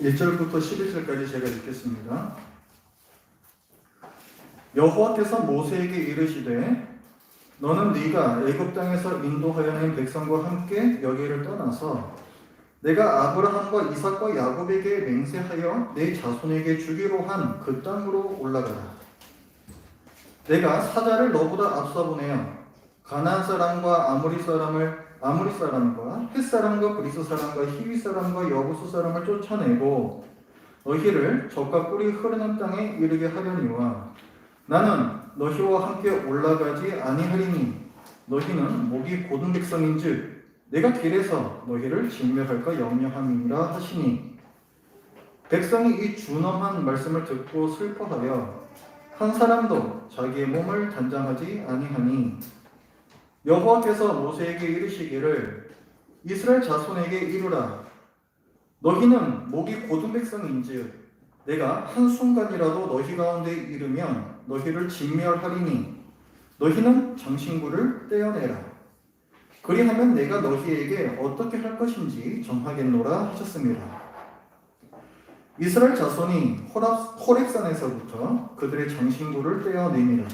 1절부터 11절까지 제가 읽겠습니다. 여호와께서 모세에게 이르시되 너는 네가 애굽 땅에서 인도하여 낸 백성과 함께 여기를 떠나서 내가 아브라함과 이삭과 야곱에게 맹세하여 내 자손에게 주기로 한 그 땅으로 올라가라. 내가 사자를 너보다 앞서 보내어 가나안 사람과 아모리 사람과 헷 사람과 그리스 사람과 히위 사람과 여부수 사람을 쫓아내고 너희를 적과 꿀이 흐르는 땅에 이르게 하려니와 나는 너희와 함께 올라가지 아니하리니 너희는 목이 곧은 백성인즉 내가 길에서 너희를 진멸할까 염려함이니라 하시니 백성이 이 준엄한 말씀을 듣고 슬퍼하여 한 사람도 자기의 몸을 단장하지 아니하니 여호와께서 모세에게 이르시기를 이스라엘 자손에게 이르라 너희는 목이 곧은 백성인즉 내가 한순간이라도 너희 가운데 이르면 너희를 진멸하리니 너희는 장신구를 떼어내라. 그리하면 내가 너희에게 어떻게 할 것인지 정하겠노라 하셨습니다. 이스라엘 자손이 호렙산에서부터 그들의 장신구를 떼어내니라.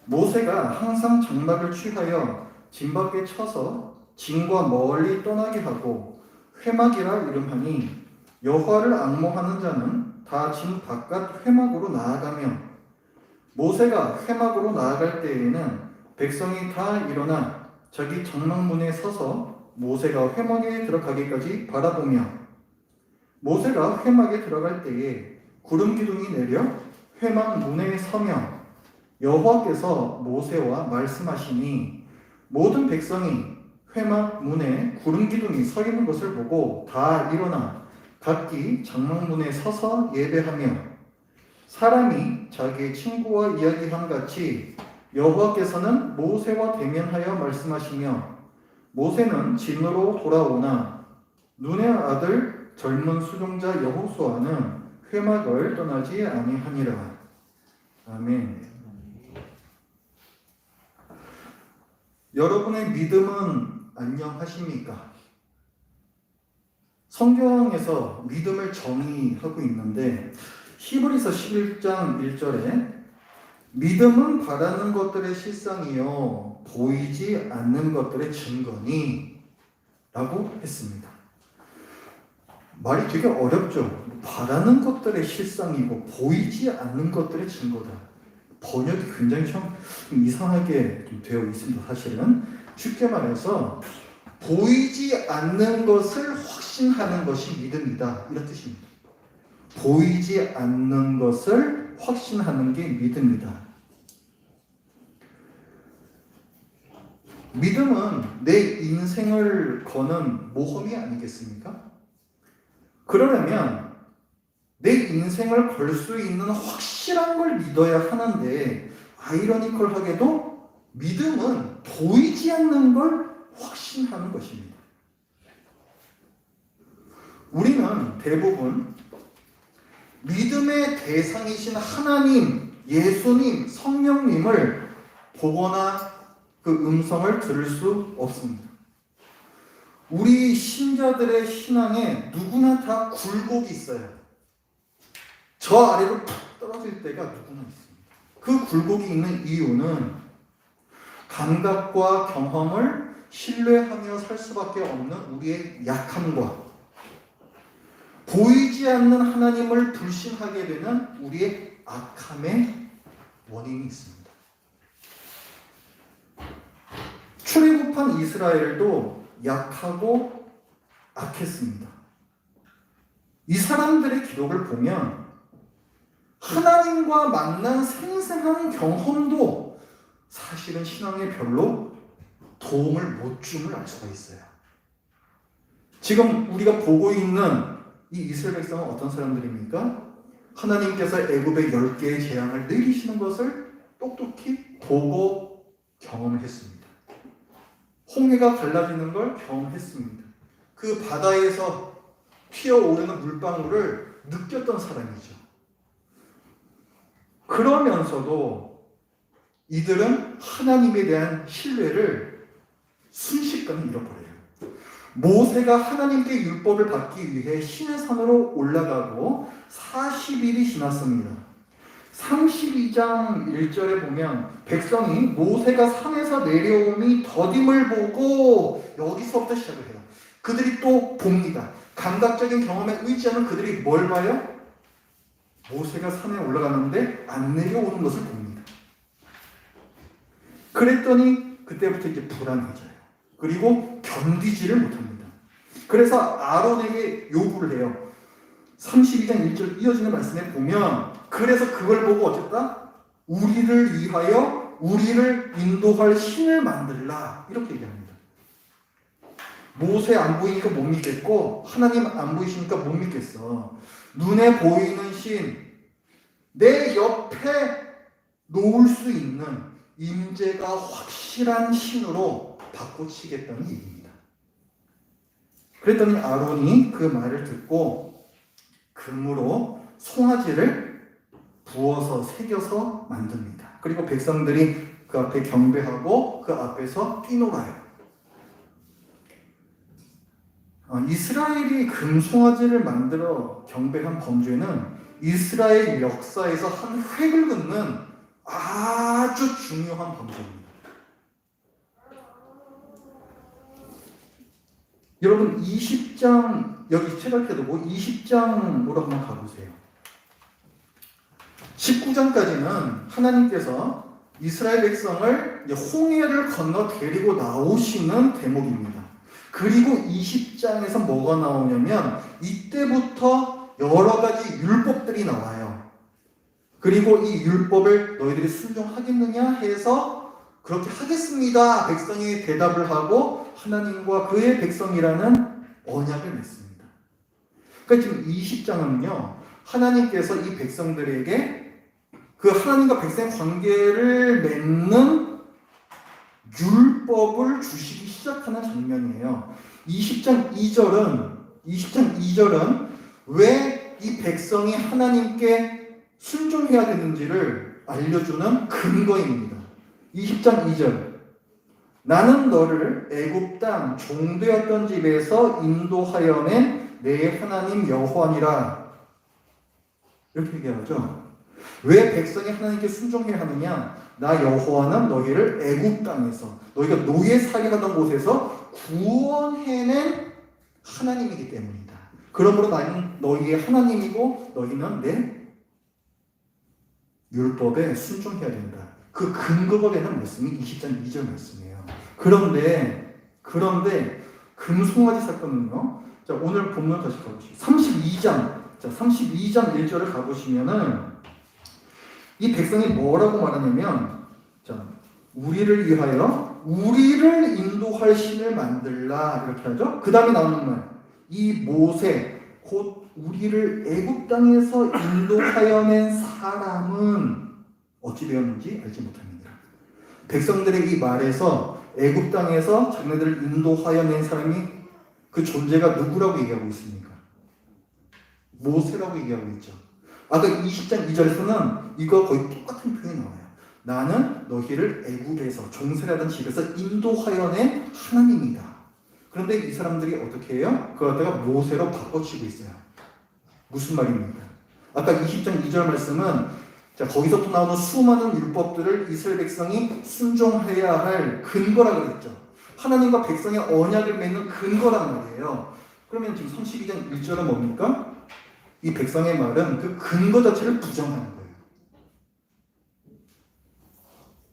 모세가 항상 장막을 취하여 진 밖에 쳐서 진과 멀리 떠나게 하고 회막이라 이름하니 여호와를 앙모하는 자는 다 진 바깥 회막으로 나아가며 모세가 회막으로 나아갈 때에는 백성이 다 일어나 자기 장막문에 서서 모세가 회막에 들어가기까지 바라보며 모세가 회막에 들어갈 때에 구름 기둥이 내려 회막 문에 서며 여호와께서 모세와 말씀하시니 모든 백성이 회막 문에 구름 기둥이 서 있는 것을 보고 다 일어나 각기 장막문에 서서 예배하며 사람이 자기의 친구와 이야기함 같이 여호와께서는 모세와 대면하여 말씀하시며 모세는 진으로 돌아오나 눈의 아들 젊은 수종자 여호수아는 회막을 떠나지 아니하니라. 아멘. 여러분의 믿음은 안녕하십니까? 성경에서 믿음을 정의하고 있는데 히브리서 11장 1절에 믿음은 바라는 것들의 실상이요 보이지 않는 것들의 증거니 라고 했습니다. 말이 되게 어렵죠. 바라는 것들의 실상이고 보이지 않는 것들의 증거다. 번역이 굉장히 좀 이상하게 되어 있습니다. 사실은 쉽게 말해서 보이지 않는 것을 확신하는 것이 믿음이다 이런 뜻입니다. 보이지 않는 것을 확신하는 게 믿음이다. 믿음은 내 인생을 거는 모험이 아니겠습니까? 그러려면 내 인생을 걸 수 있는 확실한 걸 믿어야 하는데 아이러니컬하게도 믿음은 보이지 않는 걸 확신하는 것입니다. 우리는 대부분 믿음의 대상이신 하나님, 예수님, 성령님을 보거나 그 음성을 들을 수 없습니다. 우리 신자들의 신앙에 누구나 다 굴곡이 있어요. 저 아래로 푹 떨어질 때가 누구나 있습니다. 그 굴곡이 있는 이유는 감각과 경험을 신뢰하며 살 수밖에 없는 우리의 약함과 보이지 않는 하나님을 불신하게 되는 우리의 악함의 원인이 있습니다. 출애굽한 이스라엘도 약하고 악했습니다. 이 사람들의 기록을 보면 하나님과 만난 생생한 경험도 사실은 신앙에 별로 도움을 못 줌을 알 수가 있어요. 지금 우리가 보고 있는 이 이스라엘 백성은 어떤 사람들입니까? 하나님께서 애굽에 10개의 재앙을 내리시는 것을 똑똑히 보고 경험을 했습니다. 홍해가 갈라지는 걸 경험했습니다. 그 바다에서 튀어오르는 물방울을 느꼈던 사람이죠. 그러면서도 이들은 하나님에 대한 신뢰를 순식간에 잃어버려요. 모세가 하나님께 율법을 받기 위해 시내산으로 올라가고 40일이 지났습니다. 32장 1절에 보면 백성이 모세가 산에서 내려옴이 더딤을 보고 여기서부터 시작을 해요. 그들이 또 봅니다. 감각적인 경험에 의지하는 그들이 뭘 봐요? 모세가 산에 올라가는데 안 내려오는 것을 봅니다. 그랬더니 그때부터 이제 불안해져요. 그리고 견디지를 못합니다. 그래서 아론에게 요구를 해요. 32장 1절 이어지는 말씀에 보면 그래서 그걸 보고 어쨌다? 우리를 위하여 우리를 인도할 신을 만들라 이렇게 얘기합니다. 모세 안 보이니까 못 믿겠고 하나님 안 보이시니까 못 믿겠어. 눈에 보이는 신, 내 옆에 놓을 수 있는 임재가 확실한 신으로 바꿔치겠다는 얘기입니다. 그랬더니 아론이 그 말을 듣고 금으로 송아지를 부어서 새겨서 만듭니다. 그리고 백성들이 그 앞에 경배하고 그 앞에서 뛰놀아요. 이스라엘이 금송아지를 만들어 경배한 범죄는 이스라엘 역사에서 한 획을 긋는 아주 중요한 범죄입니다. 여러분 20장 여기 체력해두고 20장으로 한번 가보세요. 19장까지는 하나님께서 이스라엘 백성을 홍해를 건너 데리고 나오시는 대목입니다. 그리고 20장에서 뭐가 나오냐면 이때부터 여러 가지 율법들이 나와요. 그리고 이 율법을 너희들이 순종하겠느냐 해서 그렇게 하겠습니다. 백성이 대답을 하고 하나님과 그의 백성이라는 언약을 맺습니다. 그러니까 지금 20장은요. 하나님께서 이 백성들에게 그 하나님과 백성의 관계를 맺는 율법을 주시기 시작하는 장면이에요. 20장 2절은 왜 이 백성이 하나님께 순종해야 되는지를 알려주는 근거입니다. 20장 2절 나는 너를 애굽 땅 종되었던 집에서 인도하여 낸 내 하나님 여호와니라 이렇게 얘기하죠. 왜 백성이 하나님께 순종해야 하느냐? 나 여호와는 너희를 애굽 땅에서 너희가 노예살이 하던 곳에서 구원해낸 하나님이기 때문이다. 그러므로 나는 너희의 하나님이고 너희는 내 율법에 순종해야 된다. 그 근거가 되는 말씀이 20장 2절 말씀이에요. 그런데 금송아지 사건은요. 자, 오늘 본문 다시 가보시죠. 32장 1절을 가보시면은 이 백성이 뭐라고 말하냐면 자, 우리를 위하여 우리를 인도할 신을 만들라 이렇게 하죠. 그 다음에 나오는 말 이 모세 곧 우리를 애굽 땅에서 인도하여 낸 사람은 어찌 되었는지 알지 못합니다. 백성들의 이 말에서 애굽 땅에서 자기네들을 인도하여 낸 사람이 그 존재가 누구라고 얘기하고 있습니까? 모세라고 얘기하고 있죠. 아까 20장 2절에서는 이거 거의 똑같은 표현이 나와요. 나는 너희를 애굽에서 종살이하던 집에서 인도하여 낸 하나님이다. 그런데 이 사람들이 어떻게 해요? 그걸 갖다가 모세로 바꿔치고 있어요. 무슨 말입니까? 아까 20장 2절 말씀은 자, 거기서부터 나오는 수많은 율법들을 이스라엘 백성이 순종해야 할 근거라고 그랬죠. 하나님과 백성의 언약을 맺는 근거란 말이에요. 그러면 지금 32장 1절은 뭡니까? 이 백성의 말은 그 근거 자체를 부정하는 거예요.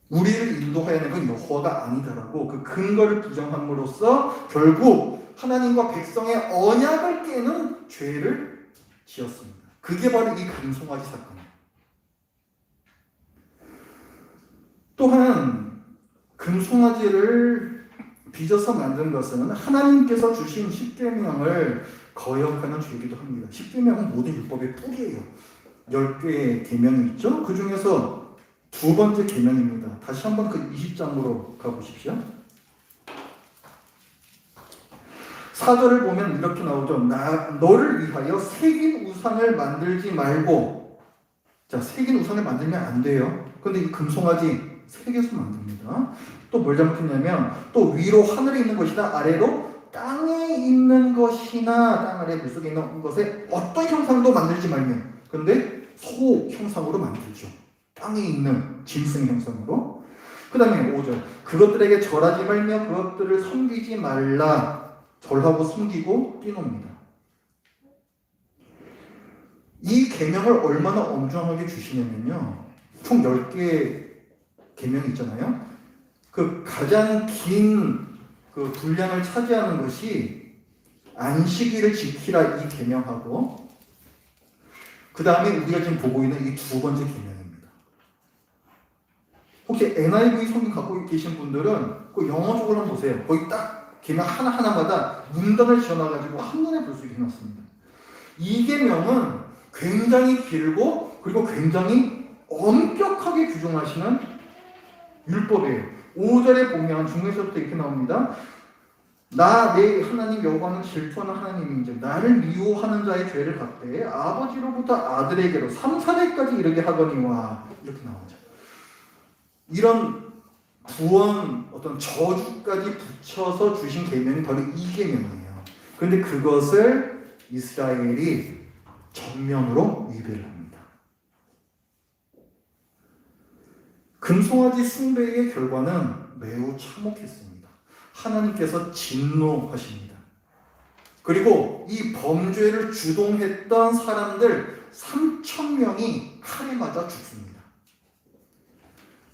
우리를 인도하여 내는 건 여호와가 아니다라고 그 근거를 부정함으로써 결국 하나님과 백성의 언약을 깨는 죄를 지었습니다. 그게 바로 이 금송아지 사건이에요. 또한 금송아지를 빚어서 만든 것은 하나님께서 주신 십계명을 거역하는 죄이기도 합니다. 십계명은 모든 율법의 뿌리예요. 10개의 계명이 있죠. 그 중에서 두 번째 계명입니다. 다시 한번 그 20장으로 가보십시오. 4절을 보면 이렇게 나오죠. 너를 위하여 새긴 우상을 만들지 말고. 자, 새긴 우상을 만들면 안 돼요. 그런데 이 금송아지 새겨서 만듭니다. 또 뭘 잘못했냐면 또 위로 하늘에 있는 것이다 아래로 땅에 땅에 있는 것이나 땅 아래 물속에 있는 것에 어떤 형상도 만들지 말며. 근데 소 형상으로 만들죠. 땅에 있는 짐승 형상으로. 그 다음에 5절. 그것들에게 절하지 말며 그것들을 섬기지 말라. 절하고 섬기고 뛰놉니다. 이 계명을 얼마나 엄중하게 주시냐면요. 총 10개 계명이 있잖아요. 그 가장 긴 그 분량을 차지하는 것이 안식일을 지키라 이 계명하고, 그 다음에 우리가 지금 보고 있는 이 두 번째 계명입니다. 혹시 NIV 성경 갖고 계신 분들은 그 영어적으로 한번 보세요. 거기 딱 계명 하나하나마다 문단을 지어놔가지고 한눈에 볼 수 있게 해놨습니다. 이 계명은 굉장히 길고 그리고 굉장히 엄격하게 규정하시는 율법이에요. 5절에 보면 중에서부터 이렇게 나옵니다. 나 내 하나님 여호와는 질투하는 하나님인즉 나를 미워하는 자의 죄를 갚되 아버지로부터 아들에게로 3, 4대까지 이르게 하거니와. 이렇게 나오죠. 이런 구원 어떤 저주까지 붙여서 주신 계명이 바로 이 계명이에요. 그런데 그것을 이스라엘이 정면으로 위배를 합니다. 금송아지 숭배의 결과는 매우 참혹했습니다. 하나님께서 진노하십니다. 그리고 이 범죄를 주동했던 사람들 3,000명이 칼에 맞아 죽습니다.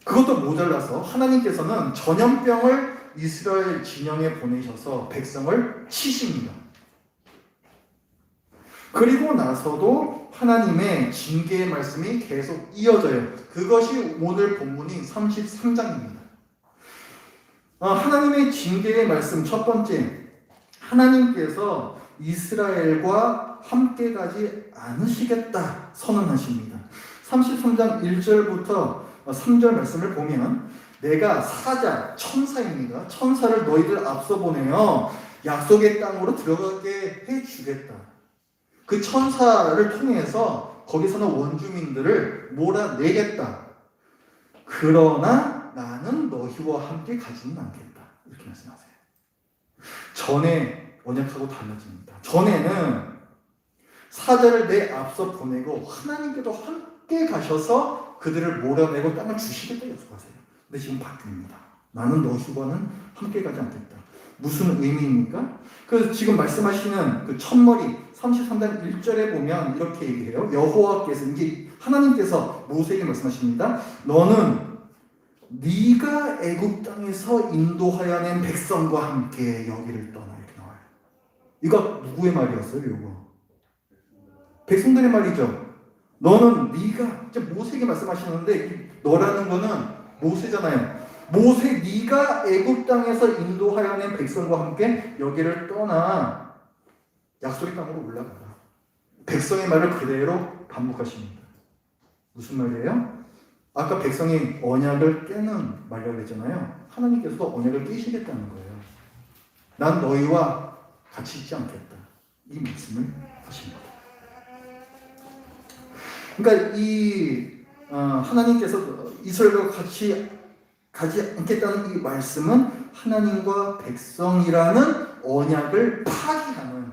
그것도 모자라서 하나님께서는 전염병을 이스라엘 진영에 보내셔서 백성을 치십니다. 그리고 나서도 하나님의 징계의 말씀이 계속 이어져요. 그것이 오늘 본문인 33장입니다. 하나님의 징계의 말씀 첫 번째, 하나님께서 이스라엘과 함께 가지 않으시겠다 선언하십니다. 33장 1절부터 3절 말씀을 보면 내가 사자, 천사입니다. 천사를 너희들 앞서 보내어 약속의 땅으로 들어가게 해주겠다. 그 천사를 통해서 거기 사는 원주민들을 몰아내겠다. 그러나 나는 너희와 함께 가지는 않겠다. 이렇게 말씀하세요. 전에 언약하고 달라집니다. 전에는 사자를 내 앞서 보내고 하나님께도 함께 가셔서 그들을 몰아내고 땅을 주시겠다 약속하세요. 근데 지금 바뀝니다. 나는 너희와는 함께 가지 않겠다. 무슨 의미입니까? 그래서 지금 말씀하시는 그 첫머리 33장 1절에 보면 이렇게 얘기해요. 여호와께서, 이제 하나님께서 모세에게 말씀하십니다. 너는 네가 애굽 땅에서 인도하여 낸 백성과 함께 여기를 떠나. 이렇게 나와요. 이거 누구의 말이었어요? 이거 백성들의 말이죠. 너는 네가, 이제 모세에게 말씀하시는데 너라는 거는 모세잖아요. 모세, 네가 애굽 땅에서 인도하여 낸 백성과 함께 여기를 떠나 약속의 땅으로 올라가라. 백성의 말을 그대로 반복하십니다. 무슨 말이에요? 아까 백성이 언약을 깨는 말이라고 했잖아요. 하나님께서도 언약을 깨시겠다는 거예요. 난 너희와 같이 있지 않겠다. 이 말씀을 하십니다. 그러니까 하나님께서 이스라엘과 같이 가지 않겠다는 이 말씀은 하나님과 백성이라는 언약을 파기하는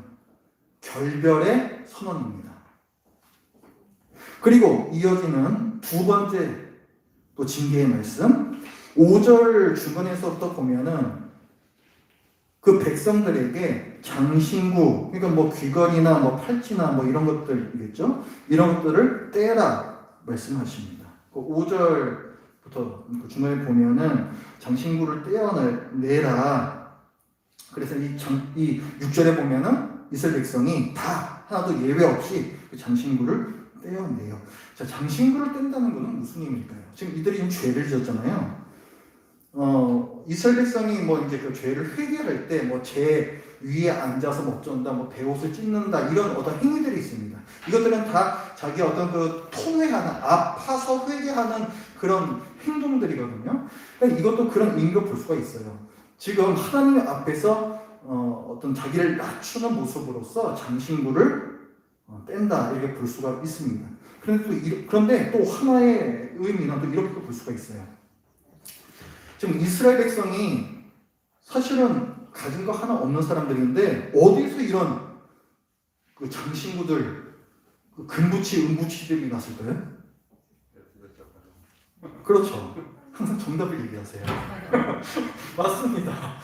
결별의 선언입니다. 그리고 이어지는 두 번째 또 징계의 말씀 5절 중간에서부터 보면은 그 백성들에게 장신구, 그러니까 뭐 귀걸이나 뭐 팔찌나 뭐 이런 것들이겠죠. 이런 것들을 떼라 말씀하십니다. 그 5절부터 중간에 보면은 장신구를 떼어내라. 그래서 이 6절에 보면은 이스라엘 백성이 다 하나도 예외 없이 그 장신구를 떼어내요. 자, 장신구를 뗀다는 것은 무슨 의미일까요? 지금 이들이 지금 죄를 지었잖아요. 이스라엘 백성이 뭐 이제 그 죄를 회개할 때 뭐 제 위에 앉아서 먹전다, 뭐 배옷을 찢는다, 이런 어떤 행위들이 있습니다. 이것들은 다 자기 어떤 그 통회하는, 아파서 회개하는 그런 행동들이거든요. 그러니까 이것도 그런 의미로 볼 수가 있어요. 지금 하나님 앞에서 어떤 자기를 낮추는 모습으로서 장신구를 뗀다, 이렇게 볼 수가 있습니다. 그런데 또 하나의 의미는 또 이렇게 볼 수가 있어요. 지금 이스라엘 백성이 사실은 가진 거 하나 없는 사람들인데 어디서 이런 그 장신구들, 그 금부치, 은부치들이 났을까요? 그렇죠. 항상 정답을 얘기하세요. 맞습니다.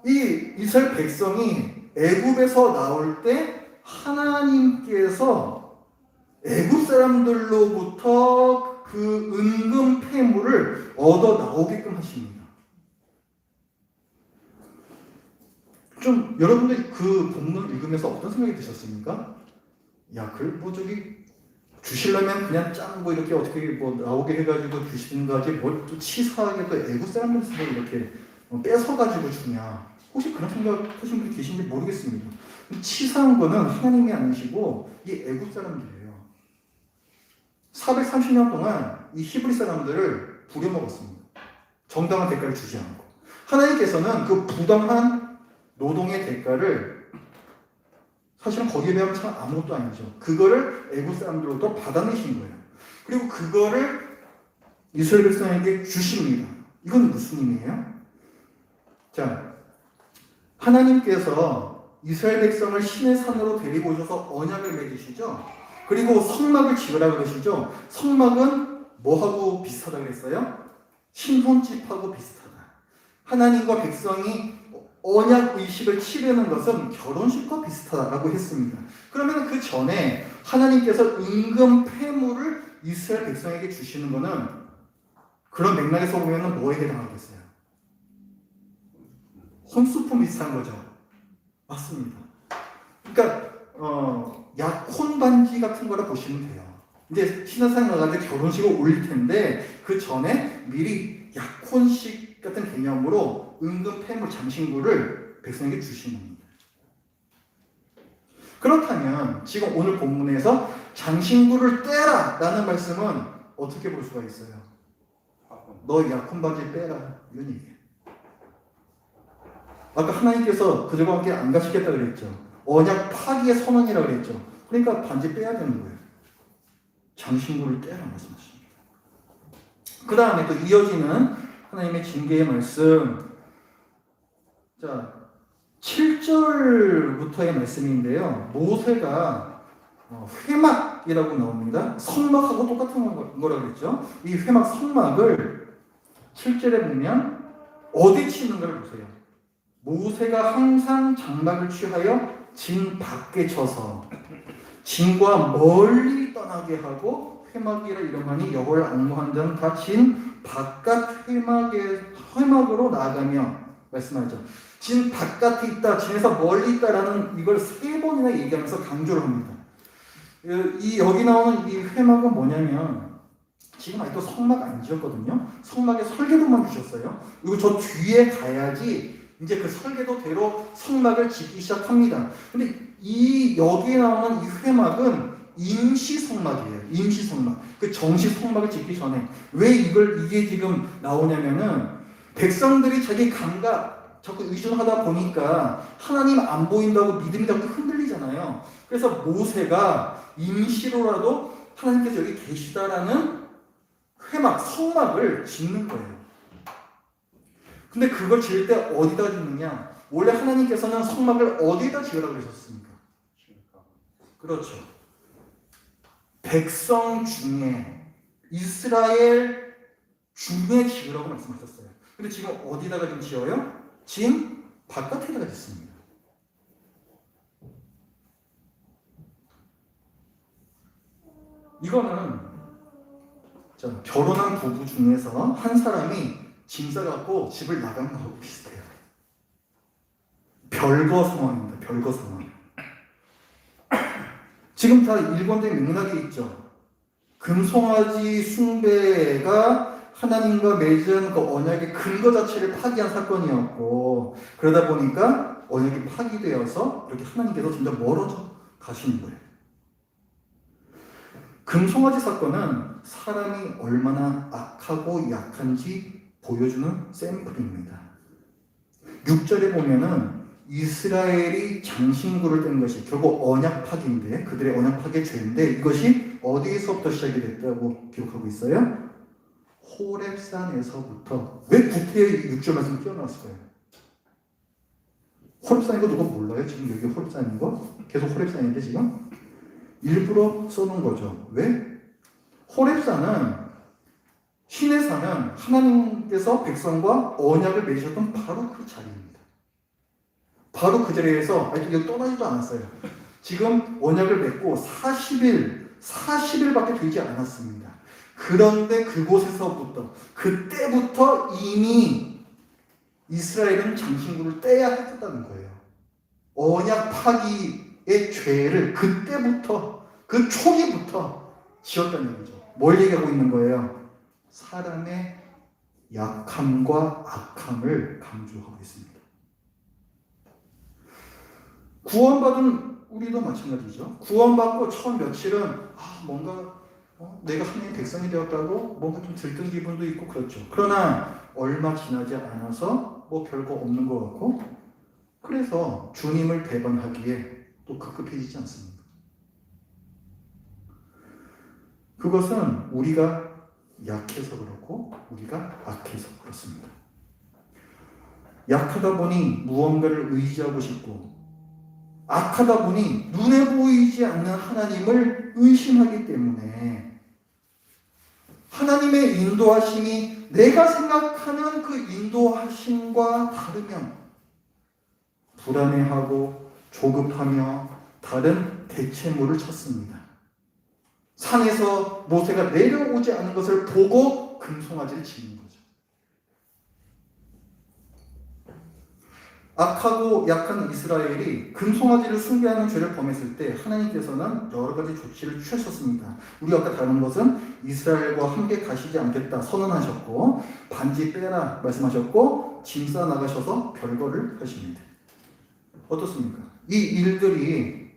이 이스라엘 백성이 애굽에서 나올 때 하나님께서 애굽 사람들로부터 그 은금 폐물을 얻어 나오게끔 하십니다. 좀 여러분들 그 본문 읽으면서 어떤 생각이 드셨습니까? 야, 뭐 저기 주시려면 그냥 짠 뭐 이렇게 어떻게 뭐 나오게 해가지고 주시든가지 뭘 또 치사하게 또 애국 사람들을 이렇게 뺏어가지고 주냐. 혹시 그런 생각하신 분이 계신지 모르겠습니다. 치사한 거는 하나님이 아니시고 이 애국 사람들이에요. 430년 동안 이 히브리 사람들을 부려먹었습니다. 정당한 대가를 주지 않고. 하나님께서는 그 부당한 노동의 대가를 사실은 거기에 비하면 참 아무것도 아니죠. 그거를 애국 사람들로부터 받아내신 거예요. 그리고 그거를 이스라엘 백성에게 주십니다. 이건 무슨 의미예요? 자, 하나님께서 이스라엘 백성을 신의 산으로 데리고 오셔서 언약을 맺으시죠. 그리고 성막을 지으라 그러시죠. 성막은 뭐하고 비슷하다 그랬어요? 신혼집하고 비슷하다. 하나님과 백성이 언약 의식을 치르는 것은 결혼식과 비슷하다고 했습니다. 그러면 그 전에 하나님께서 은금 폐물을 이스라엘 백성에게 주시는 것은 그런 맥락에서 보면 뭐에 해당하겠어요? 혼수품 비슷한 거죠. 맞습니다. 그러니까 약혼 반지 같은 거라 보시면 돼요. 이제 신혼산 가가지고 결혼식을 올릴 텐데 그 전에 미리 약혼식 같은 개념으로 은금 폐물 장신구를 백성에게 주시는 겁니다. 그렇다면 지금 오늘 본문에서 장신구를 떼라 라는 말씀은 어떻게 볼 수가 있어요? 너 약혼 반지 빼라 이런 얘기예요. 아까 하나님께서 그들과 함께 안 가시겠다 그랬죠. 언약 파기의 선언이라고 그랬죠. 그러니까 반지 빼야 되는 거예요. 장신구를 떼라 말씀하십니다. 그 다음에 또 이어지는 하나님의 징계의 말씀. 자, 7절부터의 말씀인데요. 모세가 회막이라고 나옵니다. 성막하고 똑같은 거라고 그랬죠. 이 회막 성막을 7절에 보면 어디 치는가를 보세요. 모세가 항상 장막을 취하여 진 밖에 쳐서 진과 멀리 떠나게 하고 회막이라 이름하니 여호와를 앙무한 자는 다 진 바깥 회막으로 나아가며 말씀하죠. 진 바깥에 있다, 진에서 멀리 있다라는 이걸 3번이나 얘기하면서 강조를 합니다. 여기 나오는 이 회막은 뭐냐면 지금 아직도 성막 안 지었거든요. 성막에 설계도만 주셨어요. 그리고 저 뒤에 가야지 이제 그 설계도대로 성막을 짓기 시작합니다. 근데 여기에 나오는 이 회막은 임시 성막이에요. 임시 성막. 그 정식 성막을 짓기 전에. 왜 이게 지금 나오냐면은 백성들이 자기 감각 자꾸 의존하다 보니까 하나님 안 보인다고 믿음이 자꾸 흔들리잖아요. 그래서 모세가 임시로라도 하나님께서 여기 계시다라는 회막, 성막을 짓는 거예요. 근데 그걸 지을 때 어디다 짓느냐? 원래 하나님께서는 성막을 어디다 지으라고 그러셨습니까? 그렇죠. 백성 중에, 이스라엘 중에 지으라고 말씀하셨어요. 근데 지금 어디다가 좀 지어요? 진 바깥에다가 짓습니다. 이거는 결혼한 부부 중에서 한 사람이 짐 싸갖고 집을 나간 거하고 비슷해요. 별거 상황입니다. 별거 상황. 지금 다 일관된 맥락이 있죠. 금송아지 숭배가 하나님과 맺은 그 언약의 근거 자체를 파기한 사건이었고, 그러다 보니까 언약이 파기되어서 이렇게 하나님께서 점점 멀어져 가시는 거예요. 금송아지 사건은 사람이 얼마나 악하고 약한지 보여주는 샘플입니다. 6절에 보면은 이스라엘이 장신구를 뗀 것이 결국 언약 파기인데, 그들의 언약 파기의 죄인데, 이것이 어디에서부터 시작이 됐다고 기록하고 있어요? 호렙산에서부터. 왜 구태의 6절 말씀 뛰어나왔을까요? 호렙산인 거 누가 몰라요? 지금 여기 호렙산인 거? 계속 호렙산인데 지금? 일부러 써놓은 거죠. 왜? 호렙산은 신의 산은 하나님께서 백성과 언약을 맺으셨던 바로 그 자리입니다. 바로 그 자리에서 아직 떠나지도 않았어요. 지금 언약을 맺고 40일밖에 되지 않았습니다. 그런데 그곳에서부터, 그때부터 이미 이스라엘은 장신구를 떼야 했다는 거예요. 언약 파기의 죄를 그때부터, 그 초기부터 지었다는 얘기죠. 뭘 얘기하고 있는 거예요? 사람의 약함과 악함을 강조하고 있습니다. 구원받은 우리도 마찬가지죠. 구원받고 처음 며칠은 뭔가 내가 하나님의 백성이 되었다고 뭔가 좀 들뜬 기분도 있고 그렇죠. 그러나 얼마 지나지 않아서 뭐 별거 없는 것 같고, 그래서 주님을 배반하기에 또 급급해지지 않습니다. 그것은 우리가 약해서 그렇고 우리가 악해서 그렇습니다. 약하다 보니 무언가를 의지하고 싶고, 악하다 보니 눈에 보이지 않는 하나님을 의심하기 때문에 하나님의 인도하심이 내가 생각하는 그 인도하심과 다르면 불안해하고 조급하며 다른 대체물을 찾습니다. 산에서 모세가 내려오지 않은 것을 보고 금송아지를 짓는 거죠. 악하고 약한 이스라엘이 금송아지를 숭배하는 죄를 범했을 때 하나님께서는 여러 가지 조치를 취하셨습니다. 우리가 아까 다룬 것은 이스라엘과 함께 가시지 않겠다 선언하셨고, 반지 빼라 말씀하셨고, 짐 싸 나가셔서 별거를 하십니다. 어떻습니까? 이 일들이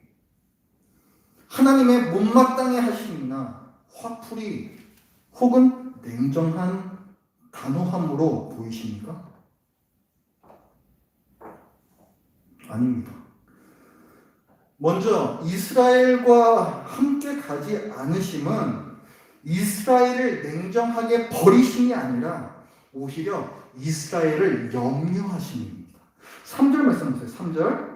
하나님의 못마땅해 하심이나 화풀이 혹은 냉정한 단호함으로 보이십니까? 아닙니다. 먼저 이스라엘과 함께 가지 않으심은 이스라엘을 냉정하게 버리심이 아니라 오히려 이스라엘을 염려하심입니다. 3절 말씀 보세요. 3절.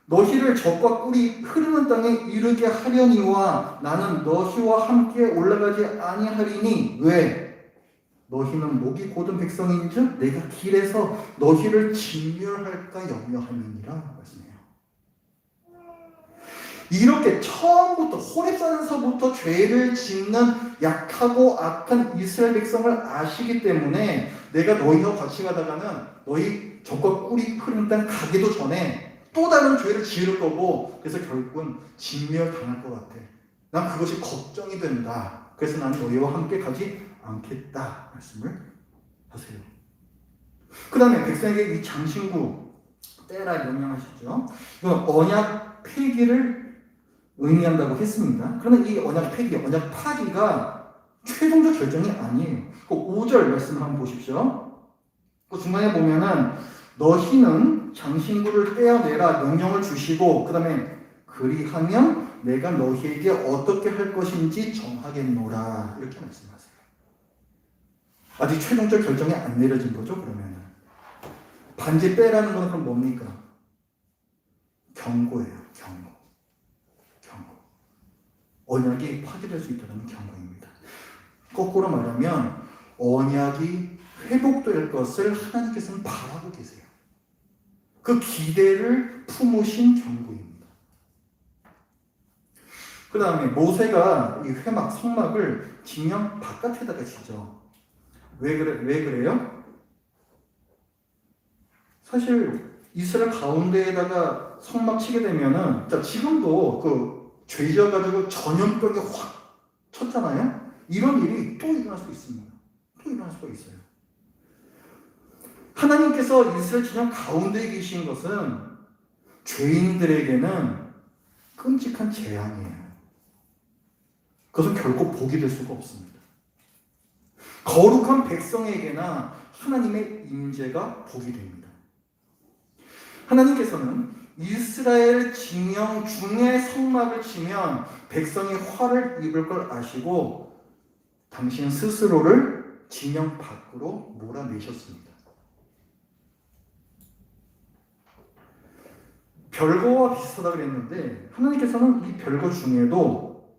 너희를 적과 꿀이 흐르는 땅에 이르게 하려니와 나는 너희와 함께 올라가지 아니하리니. 왜? 너희는 목이 곧은 백성인즉 내가 길에서 너희를 진멸할까 염려함이니라 말씀해요. 이렇게 처음부터 호렙산에서부터 죄를 짓는 약하고 악한 이스라엘 백성을 아시기 때문에 내가 너희와 같이 가다가는 너희 적과 꿀이 흐르는 땅 가기도 전에 또 다른 죄를 지을 거고, 그래서 결국은 진멸당할 것 같아. 난 그것이 걱정이 된다. 그래서 나는 너희와 함께 가지 않겠다 말씀을 하세요. 그 다음에 백성에게 이 장신구 떼라 명령하시죠. 이건 언약 폐기를 의미한다고 했습니다. 그러면 이 언약 폐기, 언약 파기가 최종적 결정이 아니에요. 그 5절 말씀을 한번 보십시오. 그 중간에 보면은 너희는 장신구를 떼어내라 명령을 주시고, 그 다음에 그리하면 내가 너희에게 어떻게 할 것인지 정하겠노라 이렇게 말씀하세요. 아직 최종적 결정이 안 내려진 거죠. 그러면은 반지 빼라는 건 그럼 뭡니까? 경고예요. 경고. 언약이 파괴될 수 있다는 경고입니다. 거꾸로 말하면 언약이 회복될 것을 하나님께서는 바라고 계세요. 그 기대를 품으신 경고입니다. 그 다음에 모세가 이 회막, 성막을 진영 바깥에다가 지죠. 왜 그래요? 사실 이스라엘 가운데에다가 성막 치게 되면은, 지금도 그 죄지어가지고 전염병이 확 쳤잖아요? 이런 일이 또 일어날 수 있습니다. 또 일어날 수가 있어요. 하나님께서 이스라엘 진영 가운데에 계신 것은 죄인들에게는 끔찍한 재앙이에요. 그것은 결코 복이 될 수가 없습니다. 거룩한 백성에게나 하나님의 임재가 복이 됩니다. 하나님께서는 이스라엘 진영 중에 성막을 치면 백성이 화를 입을 걸 아시고 당신 스스로를 진영 밖으로 몰아내셨습니다. 별거와 비슷하다 그랬는데 하나님께서는 이 별거 중에도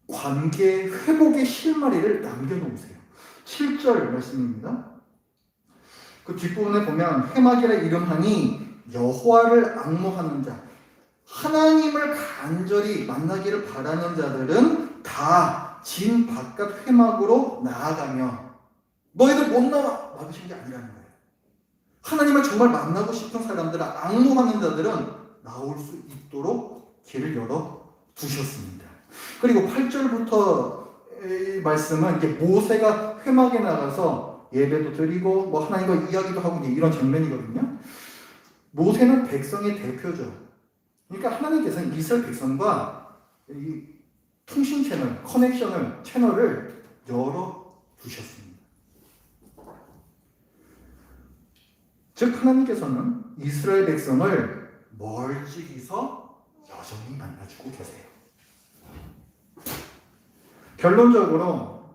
관계 회복의 실마리를 남겨놓으세요. 7절 말씀입니다. 그 뒷부분에 보면 해막이라 이름하니 여호와를 앙모하는 자, 하나님을 간절히 만나기를 바라는 자들은 다 진 바깥 회막으로 나아가며, 너희들 못 나와 막으신 게 아니라는 거예요. 하나님을 정말 만나고 싶은 사람들, 앙모하는 자들은 나올 수 있도록 길을 열어 두셨습니다. 그리고 8절부터 말씀은 이제 모세가 회막에 나가서 예배도 드리고 뭐 하나님과 이야기도 하고 이런 장면이거든요. 모세는 백성의 대표죠. 그러니까 하나님께서는 이스라엘 백성과 이 통신 채널, 채널을 열어 두셨습니다. 즉 하나님께서는 이스라엘 백성을 멀찍이서 여전히 만나주고 계세요. 결론적으로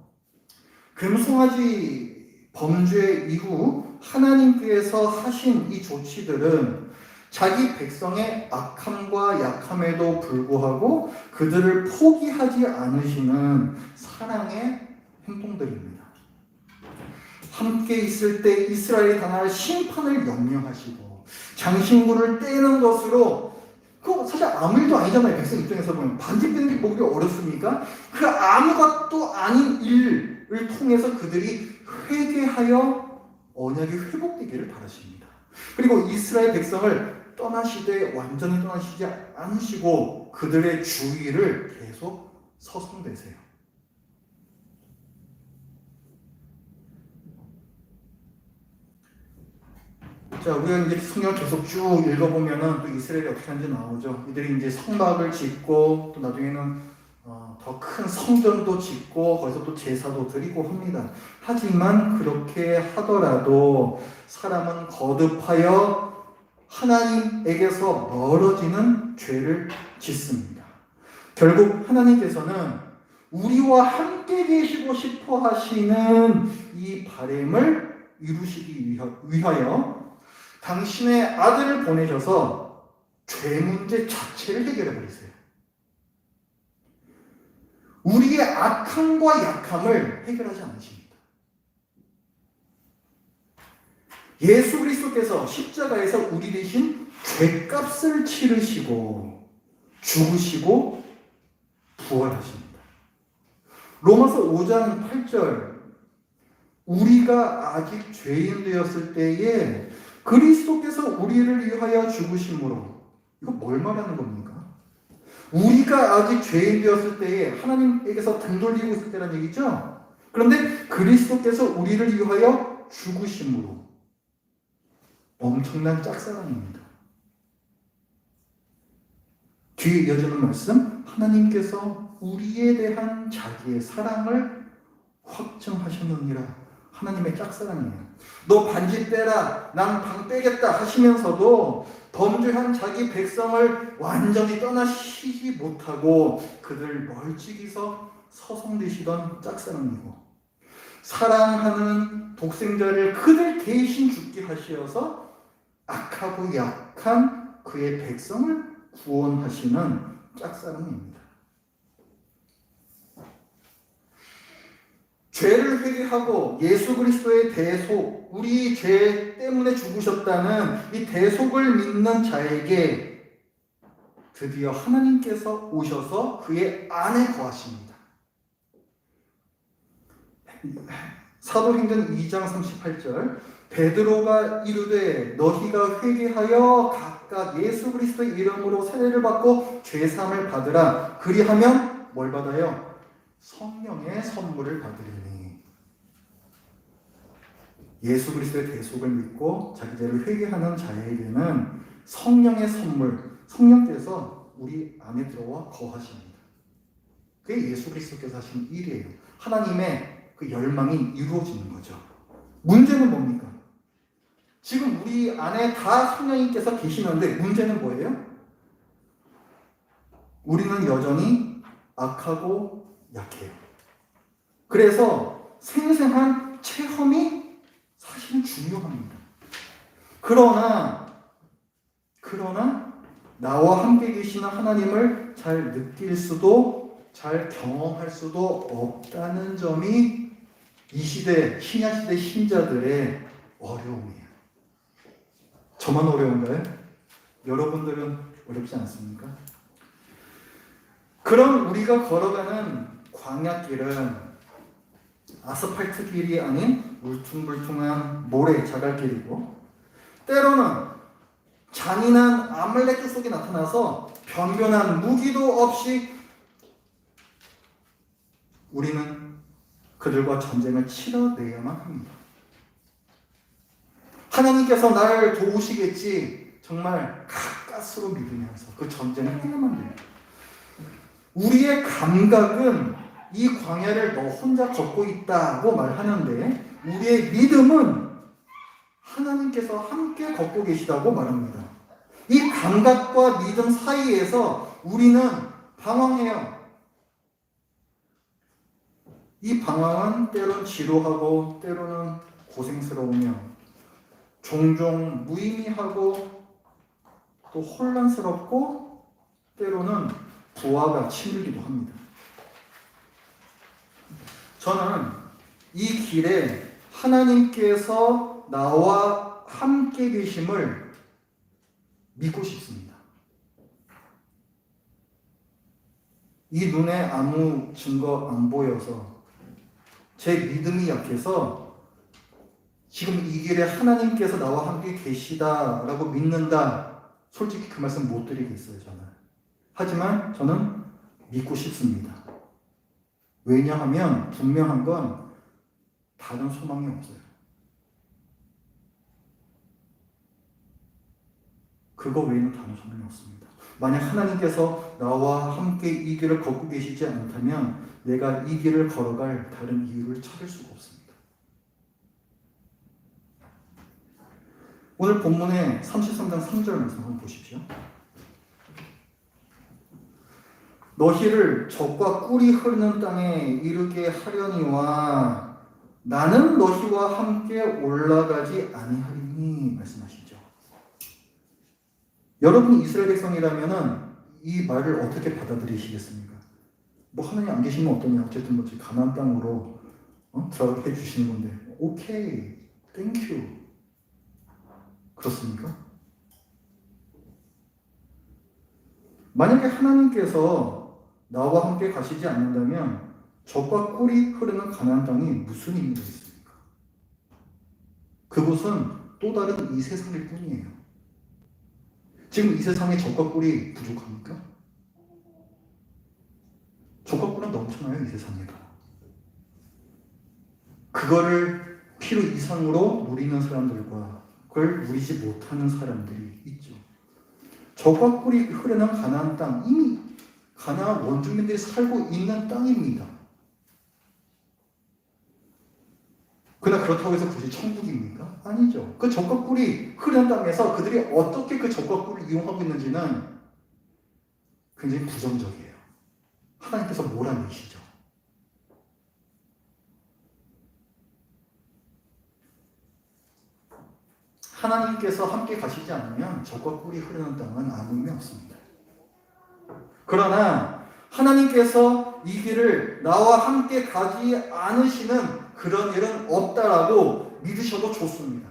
금송아지 범죄 이후 하나님께서 하신 이 조치들은 자기 백성의 악함과 약함에도 불구하고 그들을 포기하지 않으시는 사랑의 행동들입니다. 함께 있을 때 이스라엘이 당할 심판을 염려하시고 장신구를 떼는 것으로, 그거 사실 아무 일도 아니잖아요. 백성 입장에서 보면 반지 떼는 게 뭐가 어렵습니까? 그 아무것도 아닌 일을 통해서 그들이 회개하여 언약이 회복되기를 바라십니다. 그리고 이스라엘 백성을 완전히 떠나시지 않으시고 그들의 주의를 계속 서성대세요. 자, 우리가 이제 성경 계속 쭉 읽어보면은 또 이스라엘이 어떻게 하는지 나오죠. 이들이 이제 성막을 짓고 또 나중에는 더 큰 성전도 짓고 거기서 또 제사도 드리고 합니다. 하지만 그렇게 하더라도 사람은 거듭하여 하나님에게서 멀어지는 죄를 짓습니다. 결국 하나님께서는 우리와 함께 계시고 싶어 하시는 이 바람을 이루시기 위하여 당신의 아들을 보내셔서 죄 문제 자체를 해결해 버리세요. 우리의 악함과 약함을 해결하지 않으십니다. 예수 그리스도께서 십자가에서 우리 대신 죄값을 치르시고 죽으시고 부활하십니다. 로마서 5장 8절, 우리가 아직 죄인 되었을 때에 그리스도께서 우리를 위하여 죽으심으로, 이거 뭘 말하는 겁니까? 우리가 아직 죄인 되었을 때에 하나님에게서 등 돌리고 있을 때란 얘기죠. 그런데 그리스도께서 우리를 위하여 죽으심으로, 엄청난 짝사랑입니다. 뒤에 이어지는 말씀, 하나님께서 우리에 대한 자기의 사랑을 확증하셨느니라. 하나님의 짝사랑이에요. 너 반지 빼라, 난 방 빼겠다 하시면서도 범죄한 자기 백성을 완전히 떠나시지 못하고 그들 멀찍이서 서성대시던 짝사랑이고, 사랑하는 독생자를 그들 대신 죽게 하시어서 악하고 약한 그의 백성을 구원하시는 짝사랑입니다. 죄를 회개하고 예수 그리스도의 대속, 우리 죄 때문에 죽으셨다는 이 대속을 믿는 자에게 드디어 하나님께서 오셔서 그의 안에 거하십니다. 사도행전 2장 38절, 베드로가 이르되 너희가 회개하여 각각 예수 그리스도의 이름으로 세례를 받고 죄사함을 받으라. 그리하면 뭘 받아요? 성령의 선물을 받으리니. 예수 그리스도의 대속을 믿고 자기 죄를 회개하는 자에게는 성령의 선물, 성령께서 우리 안에 들어와 거하십니다. 그게 예수 그리스도께서 하신 일이에요. 하나님의 그 열망이 이루어지는 거죠. 문제는 뭡니까? 지금 우리 안에 다 성령님께서 계시는데 문제는 뭐예요? 우리는 여전히 악하고 약해요. 그래서 생생한 체험이 사실은 중요합니다. 그러나 나와 함께 계시는 하나님을 잘 느낄 수도 잘 경험할 수도 없다는 점이 이 시대, 신약시대 신자들의 어려움이에요. 저만 어려운가요? 여러분들은 어렵지 않습니까? 그럼 우리가 걸어가는 광야길은 아스팔트 길이 아닌 울퉁불퉁한 모래 자갈길이고, 때로는 잔인한 아말렉 족속이 나타나서 변변한 무기도 없이 우리는 그들과 전쟁을 치러내야만 합니다. 하나님께서 나를 도우시겠지 정말 가까스로 믿으면서 그 전쟁을 해야만 돼요. 우리의 감각은 이 광야를 너 혼자 걷고 있다고 말하는데, 우리의 믿음은 하나님께서 함께 걷고 계시다고 말합니다. 이 감각과 믿음 사이에서 우리는 방황해요. 이 방황은 때로는 지루하고 때로는 고생스러우며 종종 무의미하고 또 혼란스럽고 때로는 부하가 치밀기도 합니다. 저는 이 길에 하나님께서 나와 함께 계심을 믿고 싶습니다. 이 눈에 아무 증거 안 보여서 제 믿음이 약해서 지금 이 길에 하나님께서 나와 함께 계시다라고 믿는다, 솔직히 그 말씀 못 드리겠어요. 저는. 하지만 저는 믿고 싶습니다. 왜냐하면 분명한 건 다른 소망이 없어요. 그거 외에는 다른 소망이 없습니다. 만약 하나님께서 나와 함께 이 길을 걷고 계시지 않다면 내가 이 길을 걸어갈 다른 이유를 찾을 수가 없습니다. 오늘 본문의 33장 3절 말씀 한번 보십시오. 너희를 적과 꿀이 흐르는 땅에 이르게 하려니와 나는 너희와 함께 올라가지 아니하리니 말씀하시죠. 여러분 이스라엘 백성이라면 이 말을 어떻게 받아들이시겠습니까? 뭐 하나님 안 계시면 어떠냐, 어쨌든 뭐 가나안 땅으로 들어가게 해주시는 건데 오케이, 땡큐, 그렇습니까? 만약에 하나님께서 나와 함께 가시지 않는다면 적과 꿀이 흐르는 가나안 땅이 무슨 의미가 있습니까? 그곳은 또 다른 이 세상일 뿐이에요. 지금 이 세상에 적과 꿀이 부족합니까? 적과 꿀은 넘쳐나요, 이 세상에도. 그거를 필요 이상으로 누리는 사람들과 그걸 누리지 못하는 사람들이 있죠. 적과 꿀이 흐르는 가나안 땅, 이미 가나안 원주민들이 살고 있는 땅입니다. 그러나 그렇다고 해서 굳이 천국입니까? 아니죠. 그 적과 꿀이 흐르는 땅에서 그들이 어떻게 그 적과 꿀을 이용하고 있는지는 굉장히 부정적이에요. 하나님께서 몰아내시죠. 하나님께서 함께 가시지 않으면 적과 꿀이 흐르는 땅은 아무 의미 없습니다. 그러나 하나님께서 이 길을 나와 함께 가지 않으시는 그런 일은 없다라고 믿으셔도 좋습니다.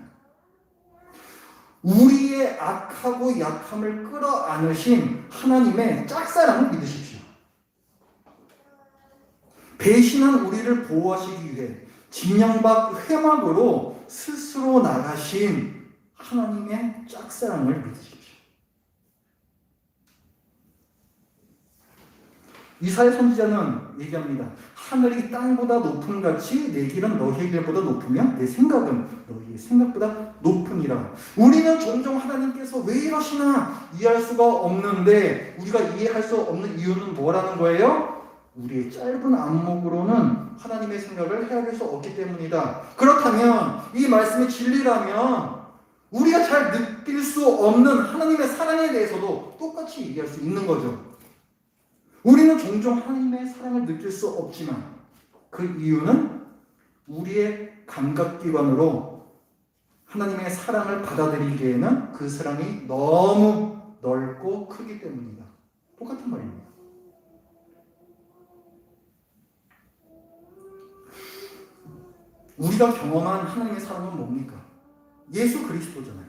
우리의 악하고 약함을 끌어안으신 하나님의 짝사랑을 믿으십시오. 배신한 우리를 보호하시기 위해 진영박 회막으로 스스로 나가신 하나님의 짝사랑을 믿으십시오. 이사야 선지자는 얘기합니다. 하늘이 땅보다 높은 같이 내 길은 너희의 길보다 높으며 내 생각은 너희의 생각보다 높으니라. 우리는 종종 하나님께서 왜 이러시나 이해할 수가 없는데, 우리가 이해할 수 없는 이유는 뭐라는 거예요? 우리의 짧은 안목으로는 하나님의 생각을 헤아릴 수 없기 때문이다. 그렇다면 이 말씀이 진리라면 우리가 잘 느낄 수 없는 하나님의 사랑에 대해서도 똑같이 얘기할 수 있는 거죠. 우리는 종종 하나님의 사랑을 느낄 수 없지만 그 이유는 우리의 감각기관으로 하나님의 사랑을 받아들이기에는 그 사랑이 너무 넓고 크기 때문이다. 똑같은 말입니다. 우리가 경험한 하나님의 사랑은 뭡니까? 예수 그리스도잖아요.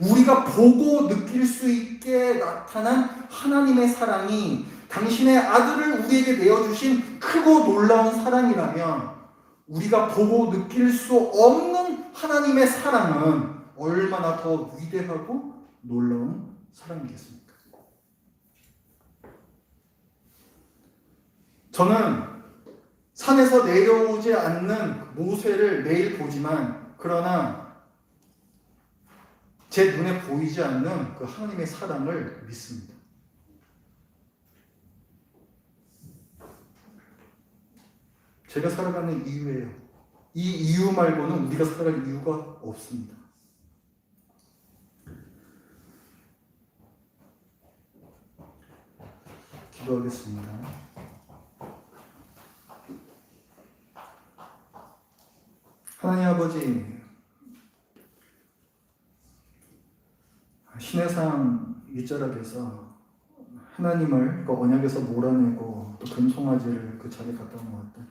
우리가 보고 느낄 수 있게 나타난 하나님의 사랑이 당신의 아들을 우리에게 내어주신 크고 놀라운 사랑이라면 우리가 보고 느낄 수 없는 하나님의 사랑은 얼마나 더 위대하고 놀라운 사랑이겠습니까? 저는 산에서 내려오지 않는 모세를 매일 보지만 그러나 제 눈에 보이지 않는 그 하나님의 사랑을 믿습니다. 제가 살아가는 이유예요. 이 이유 말고는 우리가 살아갈 이유가 없습니다. 기도하겠습니다. 하나님 아버지, 신해상 밑자락에서 하나님을 그 언약에서 몰아내고 또 금송아지를 그 자리에 갖다 놓았다.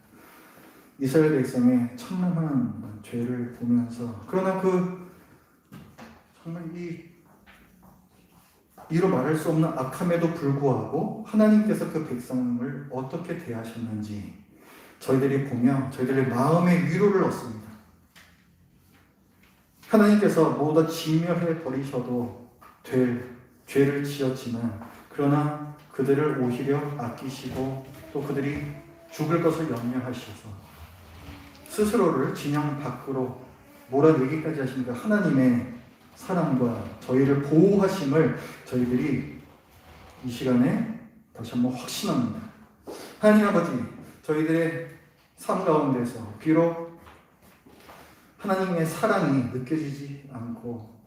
이스라엘 백성의 청량한 죄를 보면서 그러나 그 정말 이로 말할 수 없는 악함에도 불구하고 하나님께서 그 백성을 어떻게 대하셨는지 저희들이 보며 저희들의 마음의 위로를 얻습니다. 하나님께서 모두 진멸해 버리셔도 될 죄를 지었지만 그러나 그들을 오히려 아끼시고 또 그들이 죽을 것을 염려하셔서 스스로를 진영 밖으로 몰아내기까지 하신 그 하나님의 사랑과 저희를 보호하심을 저희들이 이 시간에 다시 한번 확신합니다. 하나님 아버지, 저희들의 삶 가운데서 비록 하나님의 사랑이 느껴지지 않고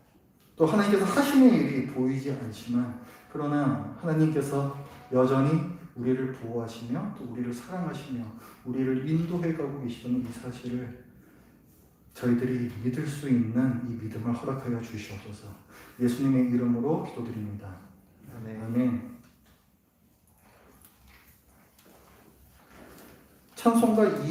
또 하나님께서 하시는 일이 보이지 않지만 그러나 하나님께서 여전히 우리를 보호하시며 또 우리를 사랑하시며 우리를 인도해 가고 계시는 이 사실을 저희들이 믿을 수 있는 이 믿음을 허락하여 주시옵소서. 예수님의 이름으로 기도드립니다. 아멘. 찬송가